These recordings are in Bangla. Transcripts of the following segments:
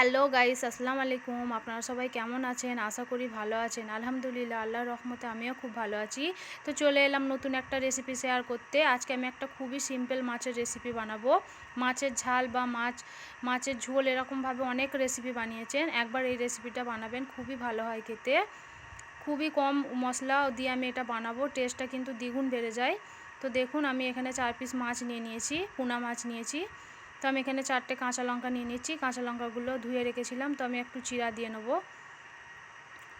হ্যালো গাইস, আসসালামু আলাইকুম। আপনারা সবাই কেমন আছেন? আশা করি ভালো আছেন। আলহামদুলিল্লাহ, আল্লাহর রহমতে আমিও খুব ভালো আছি। তো চলে এলাম নতুন একটা রেসিপি শেয়ার করতে। আজকে আমি একটা খুবই সিম্পল মাছের রেসিপি বানাবো। মাছের ঝাল বা মাছের ঝোল এরকমভাবে অনেক রেসিপি বানিয়েছেন। একবার এই রেসিপিটা বানাবেন, খুবই ভালো হয় খেতে। খুবই কম মশলা দিয়ে আমি এটা বানাবো, টেস্টটা কিন্তু দ্বিগুণ বেড়ে যায়। তো দেখুন, আমি এখানে 4 পিস মাছ নিয়ে নিয়েছি, পোনা মাছ নিয়েছি। তো আমি এখানে 4টে কাঁচা লঙ্কা নিয়ে নিচ্ছি। কাঁচা লঙ্কাগুলো ধুয়ে রেখেছিলাম, তো আমি একটু চিরা দিয়ে নেব।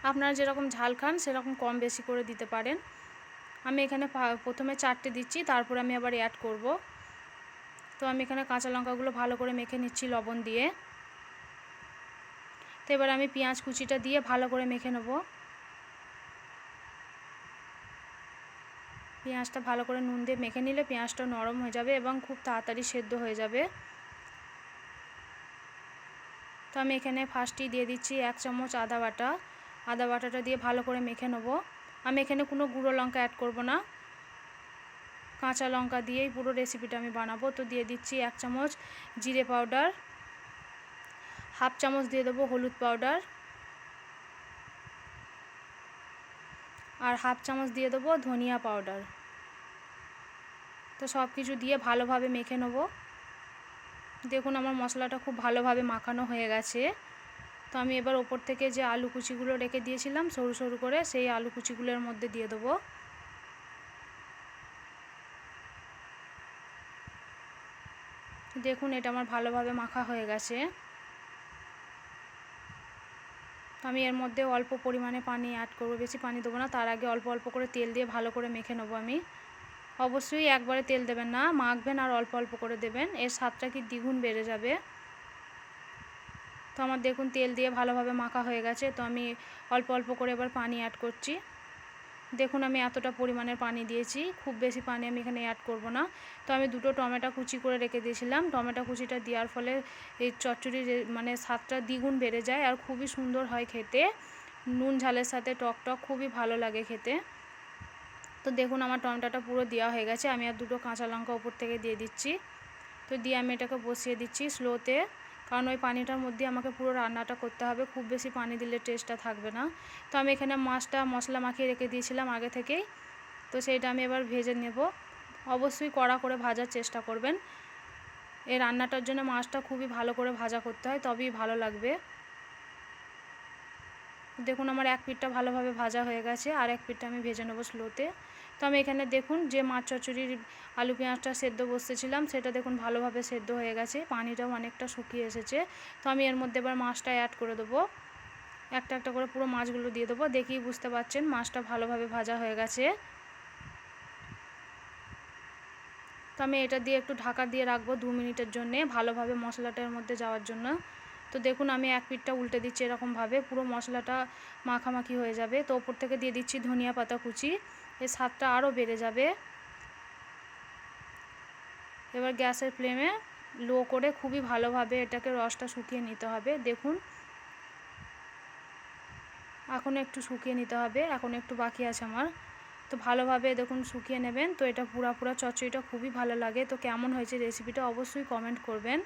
আপনারা যেরকম ঝাল খান সেরকম কম বেশি করে দিতে পারেন। আমি এখানে প্রথমে 4টে দিচ্ছি, তারপর আমি আবার অ্যাড করব। তো আমি এখানে কাঁচা লঙ্কাগুলো ভালো করে মেখে নিচ্ছি লবণ দিয়ে। তো এবার আমি পেঁয়াজ কুচিটা দিয়ে ভালো করে মেখে নেব। পেঁয়াজটা ভালো করে নুন দিয়ে মেখে নিলে পেঁয়াজটা নরম হয়ে যাবে এবং খুব তাড়াতাড়ি সেদ্ধ হয়ে যাবে। তো আমি এখানে ফার্স্টেই দিয়ে দিচ্ছি 1 চামচ আদা বাটা। আদা বাটাটা দিয়ে ভালো করে মেখে নেব। আমি এখানে কোনো গুঁড়ো লঙ্কা অ্যাড করব না, কাঁচা লঙ্কা দিয়েই পুরো রেসিপিটা আমি বানাবো। তো দিয়ে দিচ্ছি 1 চামচ জিরে পাউডার, হাফ চামচ দিয়ে দেবো হলুদ পাউডার, আর হাফ চামচ দিয়ে দেবো ধনিয়া পাউডার। তো সব কিছু দিয়ে ভালোভাবে মেখে নেব। দেখুন, আমার মশলাটা খুব ভালোভাবে মাখানো হয়ে গেছে। তো আমি এবার ওপর থেকে যে আলু কুচিগুলো রেখে দিয়েছিলাম সরু সরু করে, সেই আলু কুচিগুলোর মধ্যে দিয়ে দেবো। দেখুন, এটা আমার ভালোভাবে মাখা হয়ে গেছে। তো আমি এর মধ্যে অল্প পরিমাণে পানি অ্যাড করব, বেশি পানি দেবো না। তার আগে অল্প অল্প করে তেল দিয়ে ভালো করে মেখে নেবো আমি। অবশ্যই একবারে তেল দেবেন না, মাখবেন আর অল্প অল্প করে দেবেন, এর স্বাদটা কি দ্বিগুণ বেড়ে যাবে। তো আমার দেখুন তেল দিয়ে ভালোভাবে মাখা হয়ে গেছে। তো আমি অল্প অল্প করে এবার পানি অ্যাড করছি। দেখুন, আমি এতটা পরিমাণের পানি দিয়েছি, খুব বেশি পানি আমি এখানে অ্যাড করব না। তো আমি 2টো টমেটো কুচি করে রেখে দিয়েছিলাম। টমেটো কুচিটা দেওয়ার ফলে এই চচ্চড়ির মানে স্বাদটা দ্বিগুণ বেড়ে যায় আর খুবই সুন্দর হয় খেতে। নুন ঝালের সাথে টক টক খুবই ভালো লাগে খেতে। তো দেখুন, আমার টমেটোটা পুরো দেওয়া হয়ে গেছে। আমি আর 2টো কাঁচা লঙ্কা উপর থেকে দিয়ে দিচ্ছি। তো দিয়ে আমি এটাকে বসিয়ে দিচ্ছি স্লোতে, কারণ ওই পানিটার মধ্যে আমাকে পুরো রান্নাটা করতে হবে, খুব বেশি পানি দিলে টেস্টটা থাকবে না। তো আমি এখানে মাছটা মশলা মাখিয়ে রেখে দিয়েছিলাম আগে থেকেই। তো সেইটা আমি এবার ভেজে নেব। অবশ্যই কড়া করে ভাজার চেষ্টা করবেন। এই রান্নাটার জন্য মাছটা খুবই ভালো করে ভাজা করতে হয়, তবেই ভালো লাগবে। দেখুন, আমার এক পিঠটা ভালোভাবে ভাজা হয়ে গেছে, আর এক পিঠটা আমি ভেজে নেবো স্লোতে। তো আমি এখানে দেখুন যে মাছ চচ্চড়ির আলু পেঁয়াজটা সেদ্ধ বসতেছিলাম, সেটা দেখুন ভালোভাবে সেদ্ধ হয়ে গেছে, পানিটাও অনেকটা শুকিয়ে এসেছে। তো আমি এর মধ্যে এবার মাছটা অ্যাড করে দেবো। একটা একটা করে পুরো মাছগুলো দিয়ে দেবো। দেখেই বুঝতে পারছেন মাছটা ভালোভাবে ভাজা হয়ে গেছে। তো আমি এটা দিয়ে একটু ঢাকা দিয়ে রাখবো 2 মিনিটের জন্যে, ভালোভাবে মশলাটার মধ্যে যাওয়ার জন্য। তো দেখুন, আমি এক পিঠটা উল্টে দিচ্ছি এরকমভাবে, পুরো মশলাটা মাখামাখি হয়ে যাবে। তো ওপর থেকে দিয়ে দিচ্ছি ধনিয়া পাতা কুচি, এর স্বাদটা আরও বেড়ে যাবে। এবার গ্যাসের ফ্লেমে লো করে খুবই ভালোভাবে এটাকে রসটা শুকিয়ে নিতে হবে। দেখুন, এখন একটু শুকিয়ে নিতে হবে, এখন একটু বাকি আছে আমার। তো ভালোভাবে দেখুন শুকিয়ে নেবেন। তো এটা পুরা চচ্চড়িটা খুবই ভালো লাগে। তো কেমন হয়েছে রেসিপিটা অবশ্যই কমেন্ট করবেন।